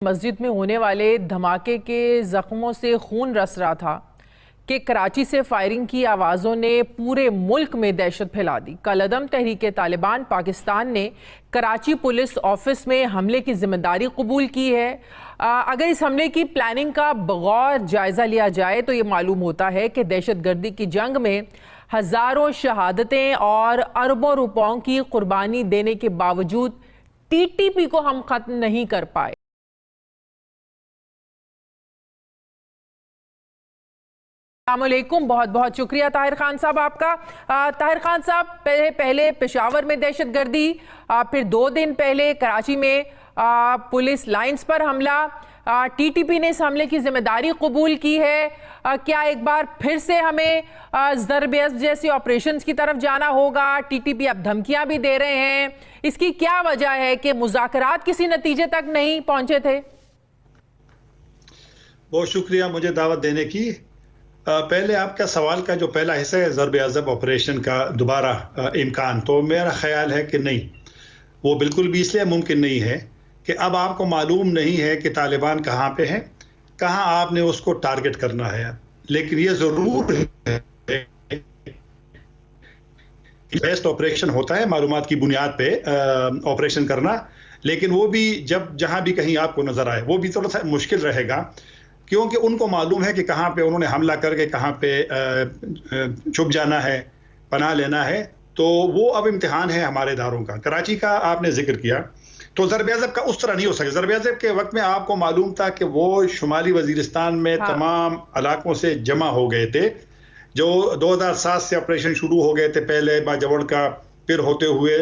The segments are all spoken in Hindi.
मस्जिद में होने वाले धमाके के जख्मों से खून रस रहा था कि कराची से फायरिंग की आवाज़ों ने पूरे मुल्क में दहशत फैला दी। कलअदम तहरीक तालिबान पाकिस्तान ने कराची पुलिस ऑफिस में हमले की जिम्मेदारी कबूल की है। अगर इस हमले की प्लानिंग का बगौर जायज़ा लिया जाए तो ये मालूम होता है कि दहशतगर्दी की जंग में हज़ारों शहादतें और अरबों रुपयों की कुर्बानी देने के बावजूद TTP को हम ख़त्म नहीं कर पाए। अस्सलामुअलैकुम, बहुत बहुत शुक्रिया ताहिर खान साहब आपका। ताहिर खान साहब, पहले पेशावर में दहशतगर्दी, फिर 2 दिन पहले कराची में पुलिस लाइंस पर हमला, TTP ने इस हमले की जिम्मेदारी कबूल की है। क्या एक बार फिर से हमें ज़रब जैसे ऑपरेशंस की तरफ जाना होगा? TTP अब धमकियां भी दे रहे हैं, इसकी क्या वजह है कि मुज़ाकरात किसी नतीजे तक नहीं पहुंचे थे? बहुत शुक्रिया मुझे दावत देने की। पहले आपका सवाल का जो पहला हिस्सा है ज़रब ऑपरेशन का दोबारा इम्कान, तो मेरा ख्याल है कि नहीं, वो बिल्कुल भी इसलिए मुमकिन नहीं है कि अब आपको मालूम नहीं है कि तालिबान कहाँ पे है, कहाँ आपने उसको टारगेट करना है। लेकिन ये ज़रूर है कि बेस्ट ऑपरेशन होता है मालूमात की बुनियाद पे ऑपरेशन करना, लेकिन वो भी जब जहाँ भी कहीं आपको नज़र आए वो भी थोड़ा सा मुश्किल रहेगा, क्योंकि उनको मालूम है कि कहाँ पे उन्होंने हमला करके कहाँ पे छुप जाना है, पनाह लेना है। तो वो अब इम्तिहान है हमारे इदारों का। कराची का आपने जिक्र किया, तो ज़रब का उस तरह नहीं हो सके। ज़रब के वक्त में आपको मालूम था कि वो शुमाली वजीरिस्तान में तमाम इलाकों से जमा हो गए थे, जो 2007 से ऑपरेशन शुरू हो गए थे, पहले बाजवड़ का, फिर होते हुए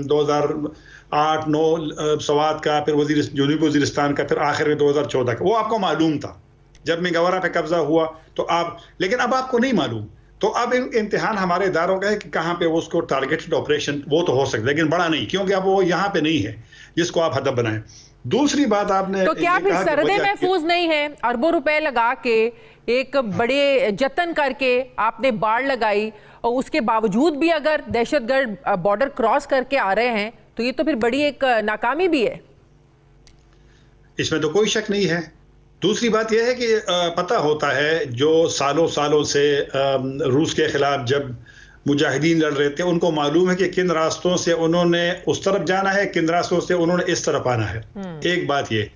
2008-9 सवात का, फिर जनूबी वजीरिस्तान का, फिर आखिर में 2014 का। वो आपको मालूम था जब मेगावरा पे कब्जा हुआ, तो आप, लेकिन अब आपको नहीं मालूम। तो अब इम्तिहान हमारे इदारों का है कि कहाँ पे वो उसको टारगेटेड ऑपरेशन वो तो हो सकता है, लेकिन बड़ा नहीं, क्योंकि अब वो यहाँ पे नहीं है जिसको आप हदफ बनाएं। दूसरी बात आपने तो क्या फिर सरहदें महफूज नहीं है? अरबों रुपए लगा के, एक बड़े जतन करके आपने बाड़ लगाई, और उसके बावजूद भी अगर दहशतगर्द बॉर्डर क्रॉस करके आ रहे हैं तो ये तो फिर बड़ी एक नाकामी भी है। इसमें तो कोई शक नहीं है। दूसरी बात यह है कि पता होता है जो सालों से रूस के खिलाफ जब मुजाहिदीन लड़ रहे थे, उनको मालूम है कि किन रास्तों से उन्होंने उस तरफ जाना है, किन रास्तों से उन्होंने इस तरफ आना है। एक बात ये।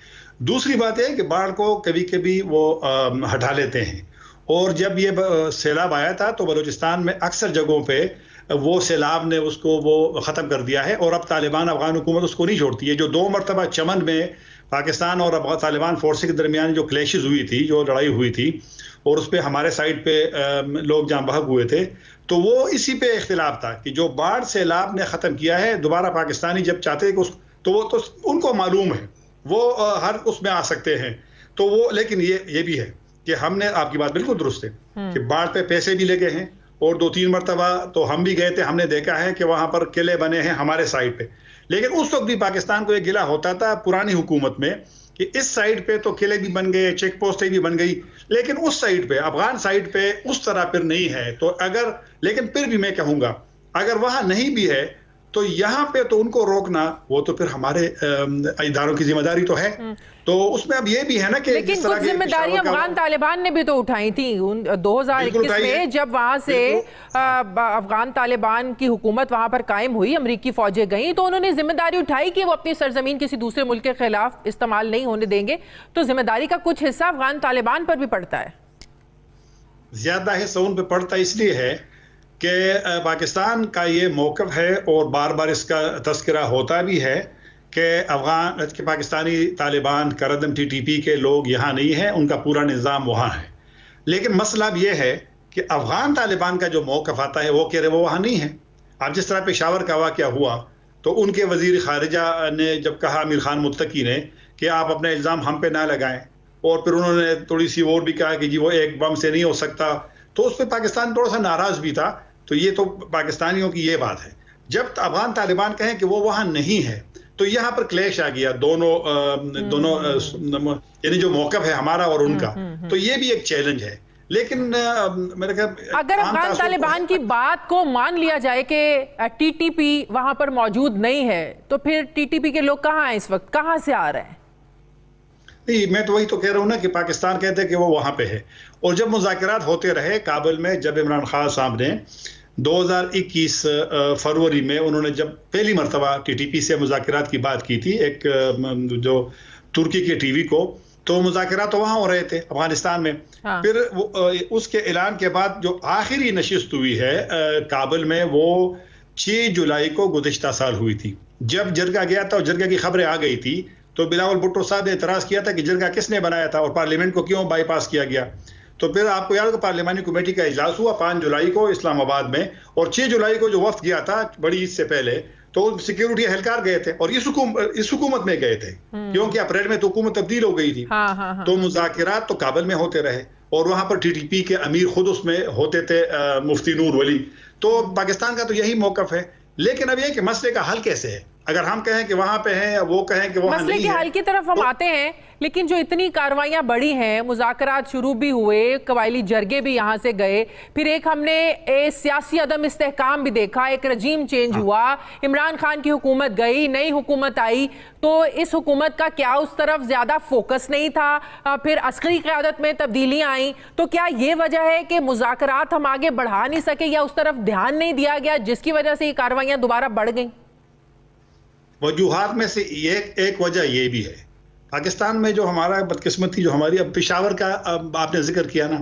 दूसरी बात यह है कि बाढ़ को कभी कभी वो हटा लेते हैं, और जब ये सैलाब आया था तो बलूचिस्तान में अक्सर जगहों पे वो सैलाब ने उसको वो ख़त्म कर दिया है, और अब तालिबान अफगान हुकूमत उसको नहीं छोड़ती है। जो 2 मरतबा चमन में पाकिस्तान और तालिबान फोर्स के दरमियान जो क्लैशेस हुई थी, जो लड़ाई हुई थी, और उस पर हमारे साइड पे लोग जाँ बहक हुए थे, तो वो इसी पे इख्तिलाफ था कि जो बाढ़ सैलाब ने ख़त्म किया है, दोबारा पाकिस्तानी जब चाहते हैं कि तो वो तो उनको मालूम है वो हर उसमें आ सकते हैं। तो वो, लेकिन ये भी है कि हमने, आपकी बात बिल्कुल दुरुस्त है कि बाढ़ पे पैसे भी लगे हैं, और 2-3 मरतबा तो हम भी गए थे, हमने देखा है कि वहां पर किले बने हैं हमारे साइड पे। लेकिन उस वक्त भी पाकिस्तान को एक गिला होता था पुरानी हुकूमत में कि इस साइड पे तो किले भी बन गए, चेक पोस्टें भी बन गई, लेकिन उस साइड पे, अफगान साइड पे उस तरह फिर नहीं है। तो अगर, लेकिन फिर भी मैं कहूंगा अगर वहां नहीं भी है तो यहाँ पे तो उनको रोकना वो तो फिर हमारे इदारों की जिम्मेदारी तो है। तो उसमें अब ये भी है ना कि लेकिन कुछ जिम्मेदारी अफगान तालिबान ने भी तो उठाई थी 2021 में, जब वहां से अफगान तालिबान की हुकूमत वहां पर कायम हुई, अमरीकी फौजें गई, तो उन्होंने जिम्मेदारी उठाई कि वो अपनी सरजमीन किसी दूसरे मुल्क के खिलाफ इस्तेमाल नहीं होने देंगे। तो जिम्मेदारी का कुछ हिस्सा अफगान तालिबान पर भी पड़ता है। ज्यादा हिस्सा उन पर पड़ता इसलिए है कि पाकिस्तान का ये मौक़िफ़ है, और बार बार इसका तस्करा होता भी है कि अफगान के पाकिस्तानी तालिबान करदम TTP के लोग यहाँ नहीं हैं, उनका पूरा निज़ाम वहाँ है। लेकिन मसला अब ये है कि अफगान तालिबान का जो मौक़िफ़ आता है वो कह रहे वो वहाँ नहीं है। अब जिस तरह पेशावर का वाक़या हुआ, तो उनके वज़ीर ख़ारिजा ने जब कहा, आमिर खान मुत्तकी ने, कि आप अपना इल्ज़ाम हम पे ना लगाएं, और फिर उन्होंने थोड़ी सी और भी कहा कि जी वो एक बम से नहीं हो सकता, तो उस पर पाकिस्तान थोड़ा सा नाराज़ भी था। तो ये तो पाकिस्तानियों की ये बात है। जब अफगान तालिबान कहें कि वो वहाँ नहीं है, तो यहाँ पर क्लैश आ गया दोनों यानी जो मौक़िफ़ है हमारा और उनका। तो ये भी एक चैलेंज है। लेकिन मेरे ख्याल अगर अफगान तालिबान की बात को मान लिया जाए कि TTP वहां पर मौजूद नहीं है, तो फिर TTP के लोग कहाँ हैं इस वक्त, कहाँ से आ रहे हैं? नहीं, मैं तो वही तो कह रहा हूँ ना कि पाकिस्तान कहते हैं कि वो वहाँ पे है। और जब मुज़ाकरात होते रहे काबुल में, जब इमरान खान साहब ने 2021 फरवरी में उन्होंने जब पहली मरतबा टीटीपी से मुज़ाकरात की बात की थी एक जो तुर्की के टीवी को, तो मुज़ाकरात तो वहाँ हो रहे थे अफगानिस्तान में। हाँ। फिर उसके ऐलान के बाद जो आखिरी नशिस्त हुई है काबुल में, वो 6 जुलाई को गुज़िश्ता साल हुई थी। जब जरगा गया था और जरगा की खबरें आ गई थी, तो बिलावल भुट्टो साहब ने एतराज़ किया था कि जरगा किसने बनाया था और पार्लियामेंट को क्यों बाईपास किया गया। तो फिर आपको याद होगा पार्लियामानी कमेटी का इजलास हुआ 5 जुलाई को इस्लामाबाद में, और 6 जुलाई को जो वफ्द गया था बड़ी ईद से पहले, तो सिक्योरिटी एहलकार गए थे और इस हुकूमत में गए थे, क्योंकि अप्रैल में तो हुकूमत तब्दील हो गई थी। हाँ। तो मुज़ाकरात तो काबुल में होते रहे और वहां पर टीटीपी के अमीर खुद उसमें होते थे, मुफ्ती नूर वली। तो पाकिस्तान का तो यही मौकफ है। लेकिन अब यह कि मसले का हल कैसे है, अगर हम कहें कि वहां पे हैं या वो कहें कि वहां मसले नहीं के है, हल की तरफ हम तो आते हैं, लेकिन जो इतनी कार्रवाइयां बढ़ी हैं, मुज़ाकरात शुरू भी हुए, कबायली जरगे भी यहाँ से गए, फिर एक हमने सियासी अदम इस्तेहकाम भी देखा, एक रजीम चेंज हुआ, इमरान खान की हुकूमत गई, नई हुकूमत आई, तो इस हुकूमत का क्या उस तरफ ज़्यादा फोकस नहीं था? फिर अस्करी क़यादत में तब्दीलियाँ आई, तो क्या ये वजह है कि मुज़ाकरात हम आगे बढ़ा नहीं सके या उस तरफ ध्यान नहीं दिया गया, जिसकी वजह से ये कार्रवाइयाँ दोबारा बढ़ गई? वजूहात में से एक वजह ये भी है, पाकिस्तान में जो हमारा बदकिस्मती जो हमारी, अब पेशावर का आपने जिक्र किया ना,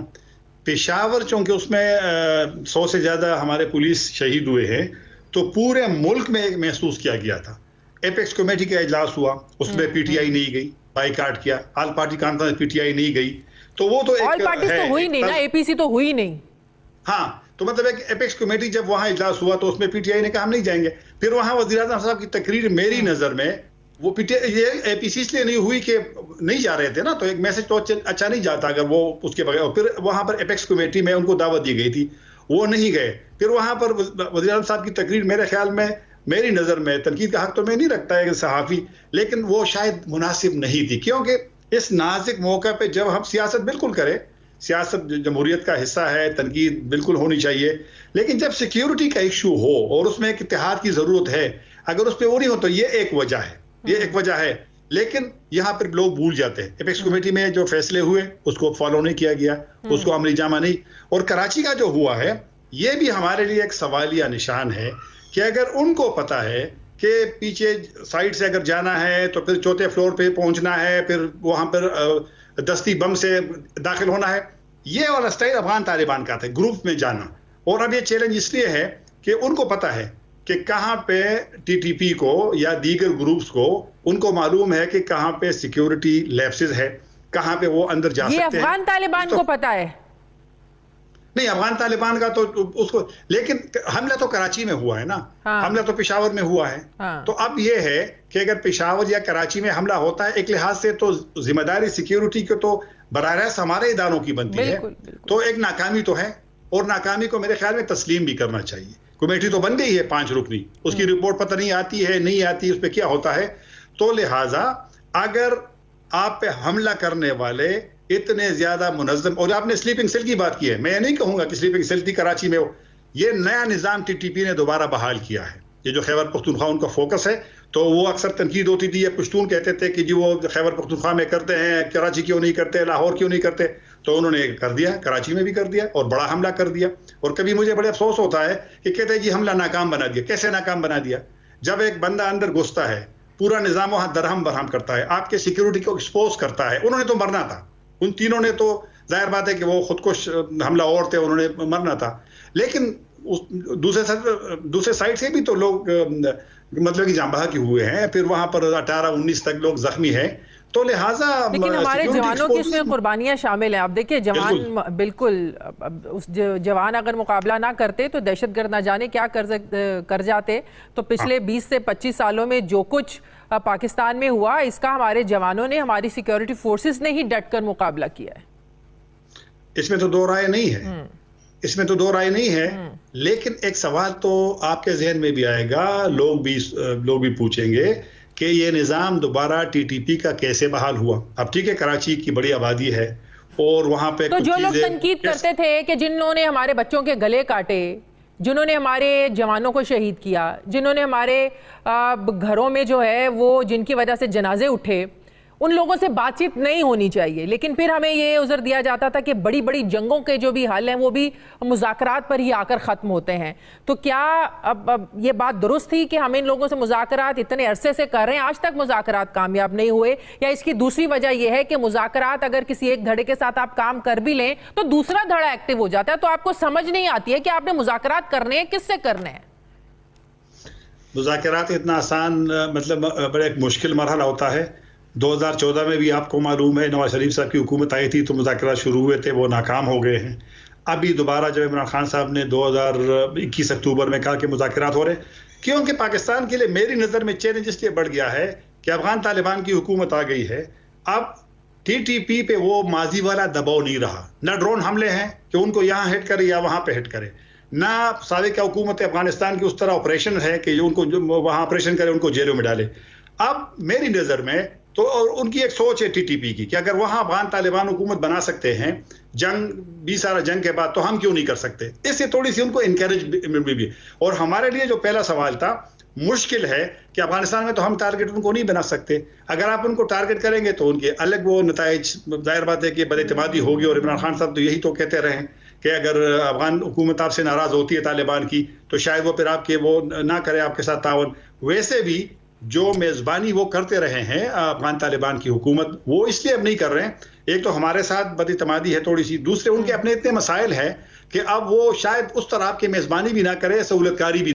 पेशावर चूंकि उसमें 100 से ज़्यादा हमारे पुलिस शहीद हुए हैं, तो पूरे मुल्क में महसूस किया गया था। एपेक्स कमेटी का इजलास हुआ, उसमें पीटीआई नहीं गई, बाइकाट किया। ऑल पार्टी कॉन्फ्रेंस पीटीआई नहीं गई, तो वो तो ऑल पार्टीज तो हुई नहीं ना, एपीसी तो हुई नहीं। हाँ, तो मतलब है कि एपेक्स कमेटी जब वहां इजलास हुआ तो उसमें पीटीआई ने कहा हम नहीं जाएंगे। फिर वहां वज़ीर-ए-आज़म साहब की तकरीर मेरी नजर में, वो पीटीआई ये एपीसी इसलिए नहीं हुई कि नहीं जा रहे थे ना, तो एक मैसेज तो अच्छा नहीं जाता अगर वो उसके बगैर। फिर वहां पर एपेक्स कमेटी में उनको दावत दी गई थी, वो नहीं गए। फिर वहां पर वज़ीर-ए-आज़म साहब की तकरीर मेरे ख्याल में, मेरी नजर में, तनकीद का हक तो मैं नहीं रखता है सहाफ़ी, लेकिन वो शायद मुनासिब नहीं थी, क्योंकि इस नाजुक मौका पे जब हम सियासत बिल्कुल करें, सियासत जमहूरियत का हिस्सा है, तनकीद बिल्कुल होनी चाहिए, लेकिन जब सिक्योरिटी का इशू हो और उसमें एक इत्तेहाद की जरूरत है, अगर उस पर वो नहीं हो, तो ये एक वजह है, ये एक वजह है। लेकिन यहाँ पर लोग भूल जाते हैं, एपेक्स कमेटी में जो फैसले हुए उसको फॉलो नहीं किया गया, उसको अमली जामा नहीं। और कराची का जो हुआ है, ये भी हमारे लिए एक सवालिया निशान है कि अगर उनको पता है कि पीछे साइड से अगर जाना है तो फिर चौथे फ्लोर पे पहुंचना है, फिर वहां पर दस्ती बम से दाखिल होना है, ये वाला स्टाइल अफगान तालिबान का था, ग्रुप में जाना। और अब ये चैलेंज इसलिए है कि उनको पता है कि कहां पे टीटीपी को या दीगर ग्रुप्स को, उनको मालूम है कि कहां पे सिक्योरिटी लैप्सेस है, कहां पे वो अंदर जा सकते हैं। ये अफगान तालिबान को पता है? नहीं, अफगान तालिबान का तो उसको, लेकिन हमला तो कराची में हुआ है ना। हाँ। हमला तो पेशावर में हुआ है। हाँ। तो अब ये है कि अगर पेशावर या कराची में हमला होता है, एक लिहाज से तो जिम्मेदारी सिक्योरिटी की तो बराह रास्त हमारे इदारों की बनती है। तो एक नाकामी तो है, और नाकामी को मेरे ख्याल में तस्लीम भी करना चाहिए। कमेटी तो बन गई है 5 रुकनी, उसकी रिपोर्ट पता नहीं आती है, नहीं आती, उस पर क्या होता है। तो लिहाजा अगर आप पे हमला करने वाले इतने ज्यादा मुनज़्ज़म, और आपने स्लीपिंग सेल की बात की है, मैं नहीं कहूंगा कि स्लीपिंग सेल थी कराची में, ये नया निजाम टीटीपी ने दोबारा बहाल किया है। ये जो खैबर पख्तूनख्वा उनका फोकस है, तो वो अक्सर तनकीद होती थी, या पश्तून कहते थे कि जी वो खैबर पख्तूनख्वा में करते हैं, कराची क्यों नहीं करते, लाहौर क्यों नहीं करते। तो उन्होंने कर दिया, कराची में भी कर दिया और बड़ा हमला कर दिया। और कभी मुझे बड़े अफसोस होता है कि कहते हैं जी हमला नाकाम बना दिया। कैसे नाकाम बना दिया? जब एक बंदा अंदर घुसता है, पूरा निजाम वहां दरहम बरहम करता है, आपके सिक्योरिटी को एक्सपोज करता है। उन्होंने तो मरना था, उन तीनों ने तो जाहिर बात है कि वो खुदकुश हमला और थे, उन्होंने मरना था। लेकिन दूसरे साइड से भी तो लोग मतलब कि जांबहा के हुए हैं, फिर वहां पर 18-19 तक लोग जख्मी हैं। तो लिहाजा लेकिन हमारे जवानों की इसमें कुर्बानियां शामिल हैं। आप देखिए, जवान बिल्कुल उस जवान अगर मुकाबला ना करते तो दहशतगर्द ना जाने क्या कर जाते। तो पिछले 20 से 25 सालों में जो कुछ पाकिस्तान में हुआ, इसका हमारे जवानों ने, हमारी सिक्योरिटी फोर्सेस ने ही डट कर मुकाबला किया है। इसमें तो दो राय नहीं है, इसमें तो दो राय नहीं है। लेकिन एक सवाल तो आपके जहन में भी आएगा, लोग भी पूछेंगे कि ये निज़ाम दोबारा टीटीपी का कैसे बहाल हुआ। अब ठीक है, कराची की बड़ी आबादी है और वहां पे तो जो लोग तनकीद करते थे कि जिन्होंने हमारे बच्चों के गले काटे, जिन्होंने हमारे जवानों को शहीद किया, जिन्होंने हमारे घरों में जो है वो, जिनकी वजह से जनाजे उठे, उन लोगों से बातचीत नहीं होनी चाहिए, लेकिन फिर हमें ये उज़र दिया जाता था कि बड़ी बड़ी जंगों के जो भी हल हैं वो भी मुज़ाकरात पर ही आकर ख़त्म होते हैं। तो क्या अब ये बात दुरुस्त थी कि हम इन लोगों से मुज़ाकरात इतने अरसे से कर रहे हैं, आज तक मुज़ाकरात कामयाब नहीं हुए, या इसकी दूसरी वजह यह है कि मुज़ाकरात अगर किसी एक धड़े के साथ आप काम कर भी लें तो दूसरा धड़ा एक्टिव हो जाता है, तो आपको समझ नहीं आती है कि आपने मुज़ाकरात करने हैं, किससे करने हैं? मुज़ाकरात इतना आसान मतलब बड़ा एक मुश्किल मरहला होता है। 2014 में भी आपको मालूम है नवाज शरीफ साहब की हुकूमत आई थी तो मुज़ाकरात शुरू हुए थे, वो नाकाम हो गए हैं। अभी दोबारा जब इमरान खान साहब ने 2021 अक्टूबर में कहा कि मुज़ाकरात हो रहे, क्योंकि पाकिस्तान के लिए मेरी नज़र में चैलेंज इसलिए बढ़ गया है कि अफगान तालिबान की हुकूमत आ गई है। अब TTP पे वो माजी वाला दबाव नहीं रहा, ना ड्रोन हमले हैं कि उनको यहाँ हिट करे या वहाँ पे हिट करे, ना साबिक़ हुकूमत अफगानिस्तान की उस तरह ऑपरेशन है कि उनको वहाँ ऑपरेशन करे, उनको जेलों में डाले। अब मेरी नज़र में तो और उनकी एक सोच है TTP की कि अगर वहाँ अफगान तालिबान हुकूमत बना सकते हैं जंग 20 साल जंग के बाद, तो हम क्यों नहीं कर सकते। इससे थोड़ी सी उनको इनकरेज भी। और हमारे लिए जो पहला सवाल था, मुश्किल है कि अफगानिस्तान में तो हम टारगेट उनको नहीं बना सकते। अगर आप उनको टारगेट करेंगे तो उनके अलग वो नताइज, जाहिर बात है कि बदइत्मीदी होगी। और इमरान खान साहब तो यही तो कहते रहे कि अगर अफगान हुकूमत आपसे नाराज़ होती है तालिबान की, तो शायद वो फिर आपके वो ना करे आपके साथ ताउन। वैसे भी जो मेज़बानी वो करते रहे हैं अफगान तालिबान की हुकूमत, वो इसलिए अब नहीं कर रहे हैं, एक तो हमारे साथ बदइत्मीदी है थोड़ी सी, दूसरे उनके अपने इतने मसाइल हैं कि अब वो शायद उस तरह आपकी मेज़बानी भी ना करे, सहूलतकारी भी